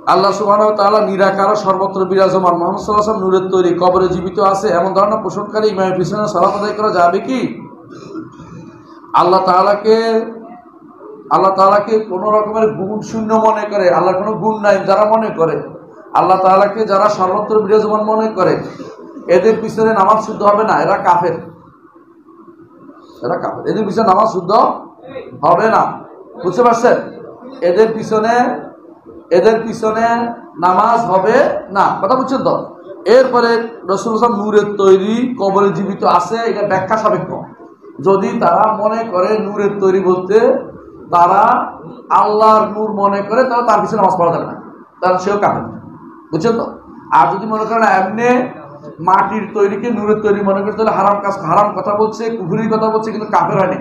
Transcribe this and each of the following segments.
আল্লাহ সুবহানাহু ওয়া তাআলা নিরাকার সর্বত্র বিরাজমান। মুহাম্মদ সাল্লাল্লাহু আলাইহি ওয়াসাল্লাম নূরের তৈরি, কবরে জীবিত আছে, এমন ধারণা পোষণকারী ইমামের পিছনে সালাত আদায় করা যাবে কি? আল্লাহ তাআলাকে কোন রকমের গুণ শূন্য মনে করে, আল্লাহর কোনো গুণ নাই যারা মনে করে, আল্লাহ তাআলাকে যারা সর্বত্র বিরাজমান মনে করে, এদের পিছনে নামাজ শুদ্ধ হবে না, এরা কাফের। এদের পিছনে নামাজ শুদ্ধ হবে না, বুঝতে পারছেন? এদের পিছনে নামাজ হবে না, কথা বুঝছেন তো? এরপরে রাসূলুল্লাহ সাল্লাল্লাহু আলাইহি ওয়াসাল্লাম নূরের তৈরি, কবরে জীবিত আছে, এটা ব্যাখ্যা সাপেক্ষ। যদি তারা মনে করে নূরের তৈরি বলতে তারা আল্লাহর নূর মনে করে, তাহলে তার পিছনে নামাজ পড়া যাবে না, তাহলে সেও কাফের, বুঝছেন তো? আর যদি মনে করেন এমনি মাটির তৈরিকে নূরের তৈরি মনে করে, তাহলে হারাম কথা বলছে, কুফরির কথা বলছে, কিন্তু কাফের হয়নি।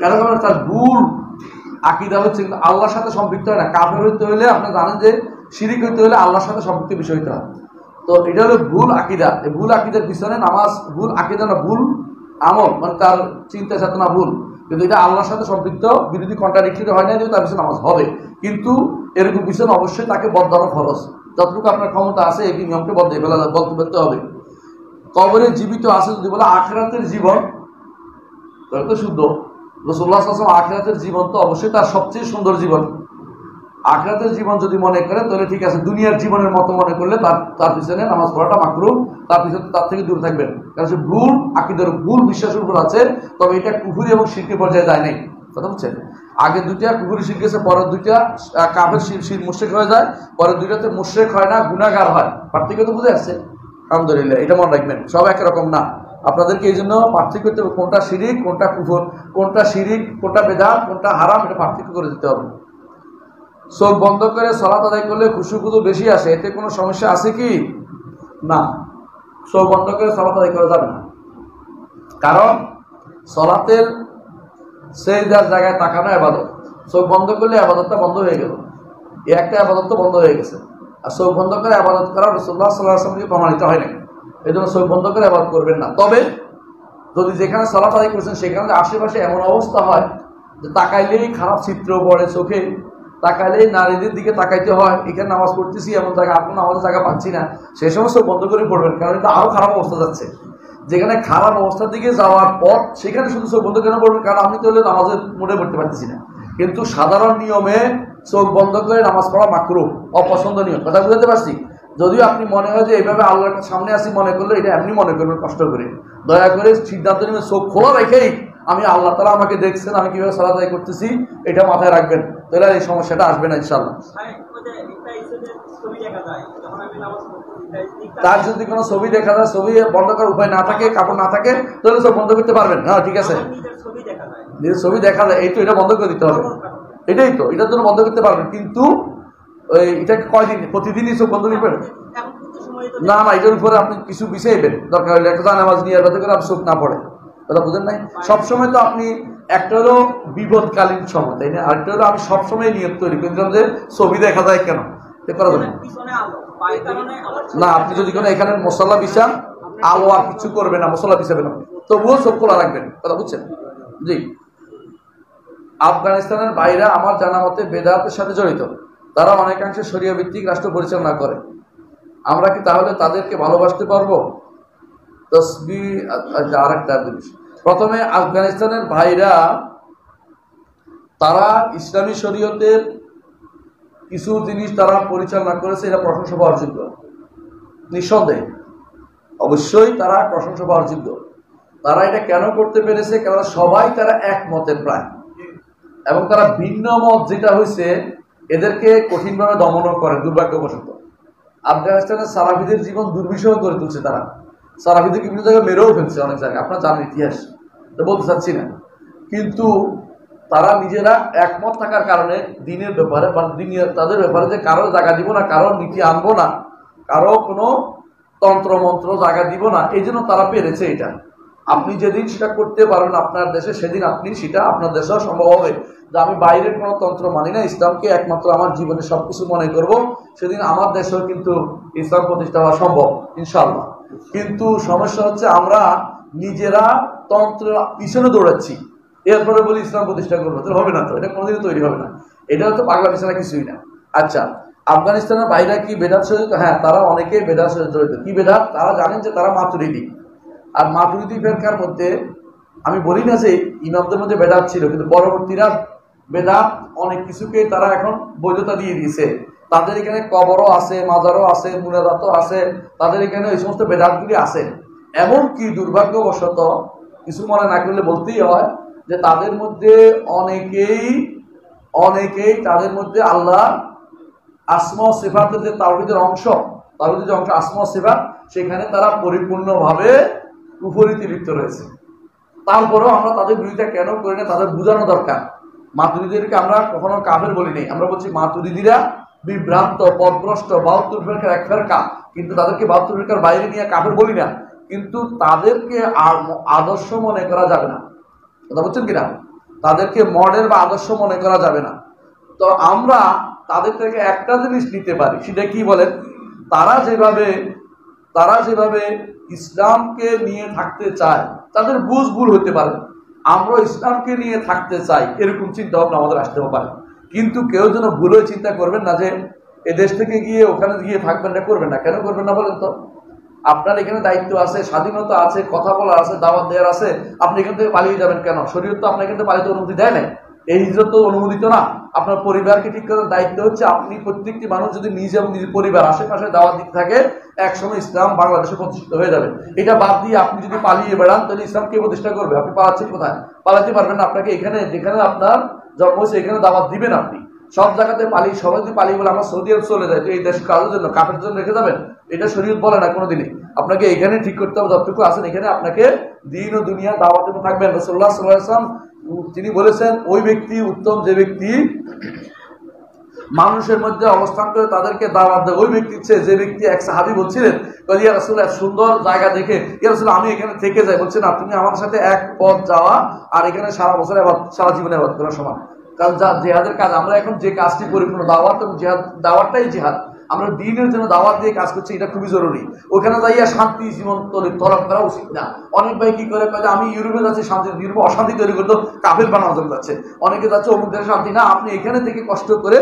এরকম তার ভুল আকীদা হচ্ছে, কিন্তু আল্লাহর সাথে সম্পৃক্ত হয় না। কাফের হইতে হলে আপনি জানেন যে শিরিক হইতে হলে আল্লাহর সাথে সম্পৃক্ত বিষয় হইতে হয়। তো এটা হলো ভুল আকীদা। এই ভুল আকীদার পিছনে নামাজ, ভুল আকীদা না, ভুল আমল, মানে তার চিন্তা চেতনা ভুল, কিন্তু এটা আল্লাহর সাথে সম্পৃক্ত, বিরোধী কন্ট্রাডিক্টরি হয় না যে তার পিছনে নামাজ হবে। কিন্তু এরকম পিছনে অবশ্যই তাকে বদলানো খরচ, যতটুকু আপনার ক্ষমতা আছে এই নিয়মকে বলতে হবে। কবরে জীবিত আছে যদি বলে আখিরাতের জীবন, তাহলে তো শুদ্ধ। রাসূলুল্লাহ সাল্লাল্লাহু আলাইহি ওয়াসাল্লাম আখিরাতের জীবন তো অবশ্যই তার সবচেয়ে সুন্দর জীবন। আখিরাতের জীবন যদি মনে করে তাহলে ঠিক আছে, দুনিয়ার জীবনের মতো মনে করলে তার পিছনে নামাজ পড়াটা মাকরুহ, তার পিছনে তার থেকে দূরে থাকবেন। কারণ সে ভুল আকীদার, ভুল বিশ্বাসের উপর আছে, তবে এটা কুফরি এবং শিরকের পর্যায়ে যায় নাই, কথা বুঝছেন? আগে দুইটা কুফরি শিরক গেছে, পরের দুইটা কাফের শিরক মুশরিক হয়ে যায়, পরের দুইটাতে মুশরিক হয় না, গুনাহগার হয়। পার্থক্য তো বুঝে আসছে? আলহামদুলিল্লাহ, এটা মনে রাখবেন, সব একরকম না। আপনাদেরকে এই জন্য পার্থক্য করতে হবে, কোনটা শিরিক, কোনটা কুফর, কোনটা শিরিক, কোনটা বেদাত, কোনটা হারাম, এটা পার্থক্য করে দিতে হবে। চোখ বন্ধ করে সালাত আদায় করলে খুশু-খুদু বেশি আসে, এতে কোনো সমস্যা আছে কি? না, চোখ বন্ধ করে সালাত আদায় করা যাবে না। কারণ সালাতের সিজদার জায়গায় তাকানো ইবাদত। চোখ বন্ধ করলে ইবাদতটা বন্ধ হয়ে গেল, এই একটা ইবাদত তো বন্ধ হয়ে গেছে। আর চোখ বন্ধ করে ইবাদত করা রাসূলুল্লাহ সাল্লাল্লাহু আলাইহি ওয়াসাল্লাম প্রমাণিত হয় না, এই জন্য চোখ বন্ধ করে ইবাদত করবেন না। তবে যদি যেখানে সালাত আদায় করছেন সেখানে আশেপাশে এমন অবস্থা হয় যে তাকাইলেই খারাপ চিত্র পড়ে চোখে, তাকাইলেই নারীদের দিকে তাকাইতে হয়, এখানে নামাজ পড়তেছি এমন জায়গা, আপনার নামাজের জায়গা পাচ্ছি না, সেই সময় চোখ বন্ধ করে পড়বেন, কারণ এটা আরো খারাপ অবস্থা যাচ্ছে। যেখানে খারাপ অবস্থার দিকে যাওয়ার পর সেখানে শুধু চোখ বন্ধ কেন পড়বেন? কারণ আমি তাহলে নামাজের মোড়ে পড়তে পারতেছি না। কিন্তু সাধারণ নিয়মে চোখ বন্ধ করে নামাজ পড়া মাকরুহ, অপছন্দনীয়, কথা বুঝতে পারছি? যদিও আপনি মনে হয় যে এইভাবে আল্লাহর সামনে আসি মনে করলে, এটা এমনি মনে করবেন, কষ্ট করে দয়া করে সিদ্ধান্ত নেবেন চোখ খোলা রেখেই আমি আল্লাহ তাআলা আমাকে দেখছেন, আমি কিভাবে সালাত আদায় করতেছি এটা মাথায় রাখবেন, তাহলে এই সমস্যাটা আসবে না ইনশাআল্লাহ। তার যদি কোনো ছবি দেখা যায়, ছবি বন্ধ করার উপায় না থাকে, কাপড় না থাকে, তাহলে সব বন্ধ করতে পারবেন। হ্যাঁ ঠিক আছে, নিজের ছবি দেখা যায়, এই তো এটা বন্ধ করে দিতে হবে, এটাই তো, এটার জন্য বন্ধ করতে পারবেন। কিন্তু এটা কয়দিন, প্রতিদিনই চোখ বন্ধ করবেন না, না, এটার উপরে আপনি কিছু বিছাইবেন, দরকার হলে একটা জানামাজ নিয়ে যাতে করে আপনি চোখ না পড়ে, কথা বুঝেন নাই? সবসময় তো আপনি একটা হলো বিপদকালীন সময়, তাই না? আরেকটা হলো আমি সবসময় নিয়ত তৈরি করেছিলাম যে ছবি দেখা যায় কেন, করা যাবে না। আপনি যদি কোনো এখানে মশলা বিছান, আলো আর কিছু করবে না, মশলা বিছাবেন আপনি, তবুও চোখ খোলা রাখবেন, কথা বুঝছেন? জি। আফগানিস্তানের বাইরা আমার জানা মতে বেদাতের সাথে জড়িত, তারা অনেকাংশে শরিয়া ভিত্তিক রাষ্ট্র পরিচালনা করে, আমরা কি তাহলে তাদেরকে ভালোবাসতে পারবো? তসবিহ আরেকটা জিনিস, প্রথমে আফগানিস্তানের ভাইরা তারা ইসলামী শরীয়তের কিছু জিনিস তারা পরিচালনা করেছে, এটা প্রশংসা পাওয়ার যোগ্য, নিঃসন্দেহে, অবশ্যই তারা প্রশংসা পাওয়ার যোগ্য। তারা এটা কেন করতে পেরেছে? কারণ সবাই তারা একমতের প্রায়, এবং তারা ভিন্ন মত যেটা হয়েছে এদেরকে কঠিনভাবে দমনও করে দুর্ভাগ্যবশত। আফগানিস্তানের সালাফিদের জীবন দুর্বিষহ করে তুলছে তারা, সালাফিদেরকে বিভিন্ন জায়গায় মেরেও ফেলছে, অনেক জায়গায়, আপনার জানেন ইতিহাস, বলতে চাচ্ছি না। কিন্তু তারা নিজেরা একমত থাকার কারণে দিনের ব্যাপারে বা তাদের ব্যাপারে যে কারো জায়গা দিব না, কারো নীতি আনবো না, কারো কোনো তন্ত্র মন্ত্র জায়গা দিব না, এই জন্য তারা পেরেছে এটা। আপনি যেদিন সেটা করতে পারবেন আপনার দেশে, সেদিন আপনি সেটা আপনার দেশেও সম্ভব হবে। যে আমি বাইরের কোনো তন্ত্র মানি না, ইসলামকে একমাত্র আমার জীবনে সবকিছু মনে করব, সেদিন আমার দেশেও কিন্তু ইসলাম প্রতিষ্ঠা হওয়া সম্ভব ইনশাআল্লাহ। কিন্তু সমস্যা হচ্ছে আমরা নিজেরা তন্ত্র পিছনে দৌড়াচ্ছি, এরপরে বলি ইসলাম প্রতিষ্ঠা করবো, তো হবে না, তো এটা কোনোদিনই তৈরি হবে না, এটা হচ্ছে পাগলা বিছানা কিছুই না। আচ্ছা, আফগানিস্তানের বাইরে কি বেদাত জড়িত? হ্যাঁ, তারা অনেকেই বেদাত জড়িত। কি বেদাত? তারা জানেন যে তারা মাতুরিদি, আর মাতুরিদি ফেরকার মধ্যে আমি বলি না যে ইমামদের মধ্যে বেদাত ছিল, কিন্তু পরবর্তীরা বেদাত অনেক কিছুকে তারা এখন বৈধতা দিয়ে দিয়েছে। তাদের এখানে কবরও আছে, মাজারও আছে, মুনাজাতও আছে, তাদের এখানে এই সমস্ত বেদাতগুলি আছে। এমনকি দুর্ভাগ্যবশত কিছু মনে না করলে বলতেই হয় যে তাদের মধ্যে অনেকেই তাদের মধ্যে আল্লাহ আসমা ও সিফাতের যে তাওহীদের অংশ আসমা ও সিফাত, সেখানে তারা পরিপূর্ণভাবে কুফরিতে লিপ্ত রয়েছে। তারপরেও আমরা তাদের বিরোধিতা কেন করি না, তাদের বোঝানো দরকার। মাতুরিদিদেরকে আমরা কখনো কাফের বলি নাই, আমরা বলছি মাতুরিদিরা বিভ্রান্ত, পথভ্রষ্ট, 72 ফেরকার এক ফেরকা, কিন্তু তাদেরকে 72 ফেরকার বাইরে নিয়ে কাফের বলি না। কিন্তু তাদেরকে আদর্শ মনে করা যাবে না, কথা বলছেন কিনা? তাদেরকে মডেল বা আদর্শ মনে করা যাবে না। তো আমরা তাদের থেকে একটা জিনিস নিতে পারি, সেটা কি বলেন? তারা যেভাবে ইসলামকে নিয়ে থাকতে চায়, তাদের বুঝ ভুল হতে পারে, আমরা ইসলামকে নিয়ে থাকতে চাই, এরকম চিন্তা ভাবনা আমাদের আসতে পারে। কিন্তু কেউ যেন ভুল হয়ে চিন্তা করবেন না যে এদেশ থেকে গিয়ে ওখানে গিয়ে থাকবেন না, করবেন না। কেন করবেন না বলেন তো? আপনার এখানে দায়িত্ব আছে, স্বাধীনতা আছে, কথা বলার আছে, দাওয়াত দেওয়ার আছে, আপনি এখান থেকে পালিয়ে যাবেন কেন? শরীয়ত তো আপনার এখান থেকে পালিয়ে অনুমতি দেয় না, এই হিজরত তো অনুমোদিত না। আপনার পরিবারকে ঠিক করার দায়িত্ব হচ্ছে আপনি। প্রত্যেকটি মানুষ যদি নিজে এবং নিজের পরিবার আশেপাশে দাওয়াত দিতে থাকে, একসময় ইসলাম বাংলাদেশে প্রতিষ্ঠিত হয়ে যাবে। এটা বাদ দিয়ে আপনি যদি পালিয়ে বেড়ান, তাহলে ইসলাম কে প্রতিষ্ঠা করবে? আপনি পালাচ্ছেন কোথায়? পালাতে পারবেন না। আপনাকে এখানে, যেখানে আপনার জন্ম হয়েছে, এখানে দাওয়াত দিবেন আপনি। সব জায়গাতে পালিয়ে, সবাই যদি পালিয়ে বলে আমরা সৌদি আরব চলে যাই, তো এই দেশ কারোর জন্য, কাফের জন্য রেখে যাবেন? এটা শরীয়ত বলে না কোনোদিনই। আপনাকে এখানে ঠিক করতে হবে, যতটুকু আছেন এখানে আপনাকে দিন ও দুনিয়া দাওয়াতে থাকবেন। রাসূলুল্লাহ সাল্লাল্লাহু আলাইহি ওয়াসাল্লাম তিনি বলেছেন, ওই ব্যক্তি উত্তম যে ব্যক্তি মানুষের মধ্যে অবস্থান করে তাদেরকে দাওয়াত দেয়। ওই ব্যক্তির চেয়ে যে ব্যক্তি, এক সাহাবী বলছিলেন, ইয়া রাসূলুল্লাহ, এক সুন্দর জায়গা দেখে, ইয়া রাসূলুল্লাহ আমি এখানে থেকে যাই। বলছেন না, তুমি আমাদের সাথে এক পথ যাওয়া আর এখানে সারা বছর সারা জীবনে আবাদ করা সমান। কারণ যা জিহাদের কাজ, আমরা এখন যে কাজটি পরিপূর্ণ দাওয়াত এবং জিহাদ, দাওয়াতটাই জিহাদ, আমরা দিনের জন্য দাওয়াত দিয়ে কাজ করছি, এটা খুবই জরুরি। ওখানে যাইয়া শান্তি জীবন তলব করা উচিত না। অনেক ভাই কি করে, আমি ইউরোপে যাচ্ছি শান্তি, ইউরোপে অশান্তি তৈরি করতে কাফের বানানো যাচ্ছে। অনেকে যাচ্ছে অমুক দেশে শান্তি না। আপনি এখানে থেকে কষ্ট করে,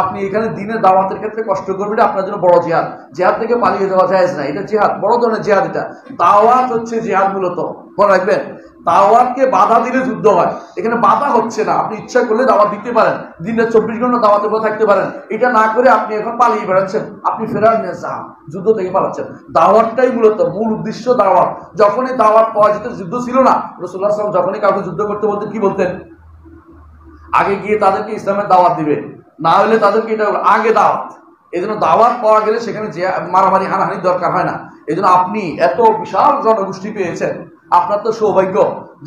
আপনি এখানে দিনের দাওয়াতের ক্ষেত্রে কষ্ট করবেন, এটা আপনার জন্য বড় জিহাদ। জিহাদ থেকে পালিয়ে যাওয়া যায় না, এটা জিহাদ, বড় ধরনের জিহাদ। এটা দাওয়াত হচ্ছে জিহাদ। মূলত মনে রাখবেন, দাওয়াতকে বাধা দিলে যুদ্ধ হয়। এখানে বাধা হচ্ছে না, আপনি ইচ্ছা করলে দাওয়াত দিতে পারেন, দিনে 24 ঘন্টা দাওয়াতের উপর থাকতে পারেন। এটা না করে আপনি এখন পালিয়ে বেড়াচ্ছেন, আপনি ফেরার নেশা, যুদ্ধ থেকে পালাচ্ছেন। দাওয়াতটাই মূলত মূল উদ্দেশ্য দাওয়াত। যখনই দাওয়াত পাওয়া যেত, যুদ্ধ ছিল না। রাসূলুল্লাহ সাল্লাল্লাহু আলাইহি ওয়াসাল্লাম যখনই কাউকে যুদ্ধ করতে বলতেন, কি বলতেন? আগে গিয়ে তাদেরকে ইসলামের দাওয়াত দিবে, না হলে তাদেরকে এটা আগে দাওয়াত। এই জন্য দাওয়াত পাওয়া গেলে সেখানে যে মারামারি হানাহানির দরকার হয় না। এই জন্য আপনি এত বিশাল জনগোষ্ঠী পেয়েছেন, আপনার তো সৌভাগ্য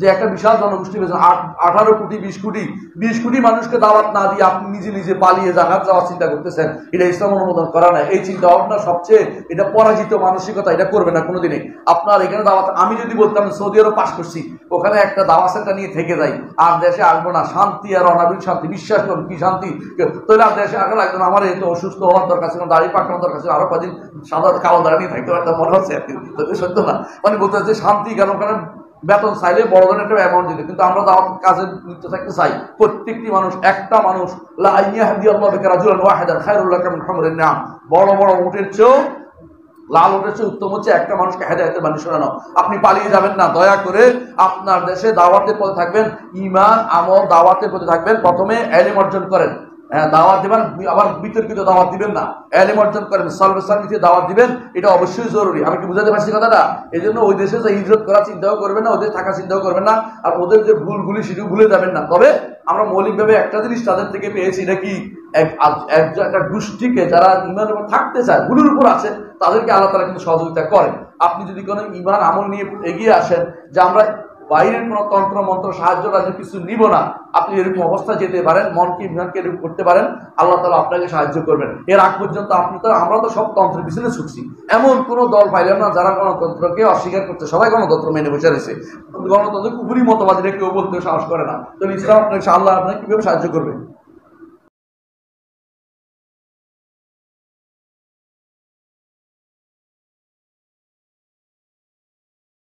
যে একটা বিশাল জনগোষ্ঠী পেয়েছেন। 18 কোটি 20 কোটি মানুষকে দাওয়াত না দিয়ে আপনি নিজে নিজে পালিয়ে জাহাজ যাওয়ার চিন্তা করতেছেন, এটা ইসলাম অনুমোদন করা নাই। এই চিন্তা ভাবনা সবচেয়ে এটা পরাজিত মানসিকতা, এটা করবে না কোনোদিনই। আপনার এখানে দাওয়াত, আমি যদি বলতাম সৌদি আরব পাস করছি, ওখানে একটা দাওয়াত সেন্টার নিয়ে থেকে যাই, আর দেশে আসবো না, শান্তি আর অনাবিল শান্তি, বিশ্বাস করুন কি শান্তি, তাহলে আর দেশে আসা লাগবে না। আমার এই তো অসুস্থ হওয়ার দরকার ছিল, দাড়ি পাকানোর দরকার ছিল, আরো কদিন সাদা কালো দাঁড়া নিয়ে থাকতে পারতাম, মনে হচ্ছে আর কি। সত্য না, মানে বলতে হচ্ছে শান্তি, কারণ বেতন চাইলে বড় ধরনের একটা অ্যামাউন্ট দিতে, কিন্তু আমরা দাওয়াত কাজে লিপ্ত থাকতে চাই। প্রত্যেকটি মানুষ, একটা মানুষ, লা ইয়াহদিয়াল্লাহু বিকা রাজুলান ওয়াহিদান খায়রুল লাকা মিন হুমরিন নাম, বড় বড় উটের চেয়েও, লাল উটের চেয়ে উত্তম হচ্ছে একটা মানুষকে হেদায়েতের বাণী শোনানো। আপনি পালিয়ে যাবেন না, দয়া করে আপনার দেশে দাওয়াতের পথে থাকবেন, ঈমান আমল দাওয়াতের পথে থাকবেন। প্রথমে ইলম অর্জন করেন, দাওয়াত দিবেন, আবার বিতর্কিত দাওয়াত দিবেন না, ইলম অর্জন করেন, সালফে দাওয়াত দিবেন, এটা অবশ্যই জরুরি। আমি কি বুঝাতে পারছি কথাটা? এই জন্য ওই দেশে যে হিজরত করার চিন্তাও করবেন না, ওদের থাকার চিন্তাও করবেন না, আর ওদের যে ভুলগুলি সেটা ভুলে যাবেন না। তবে আমরা মৌলিকভাবে একটা জিনিস তাদের থেকে পেয়েছি, এটা কি, একটা গোষ্ঠীকে যারা ইমানের উপর থাকতে চায়, ভুলের উপর আছে, তাদেরকে আল্লাহ তাআলা কিন্তু সহযোগিতা করেন। আপনি যদি কোনো ইমান আমল নিয়ে এগিয়ে আসেন যে আমরা বাইরের কোনো তন্ত্র মন্ত্র সাহায্য রাজ্য কিছু নিব না, আপনি এরকম অবস্থা যেতে পারেন, মনকে ইমানকে এরকম করতে পারেন, আল্লাহ তাআলা আপনাকে সাহায্য করবেন। এর আগ পর্যন্ত আমরা তো সব তন্ত্রের পিছনে ছুটছি, এমন কোনো দল পাইলেন না যারা গণতন্ত্রকে অস্বীকার করছে। সবাই গণতন্ত্র মেনে বসে রয়েছে, গণতন্ত্র কুফরি মতবাদীরা কেউ বলতে সাহস করে না। তো ইসলাম আপনাকে, আল্লাহ আপনাকে কিভাবে সাহায্য করবে?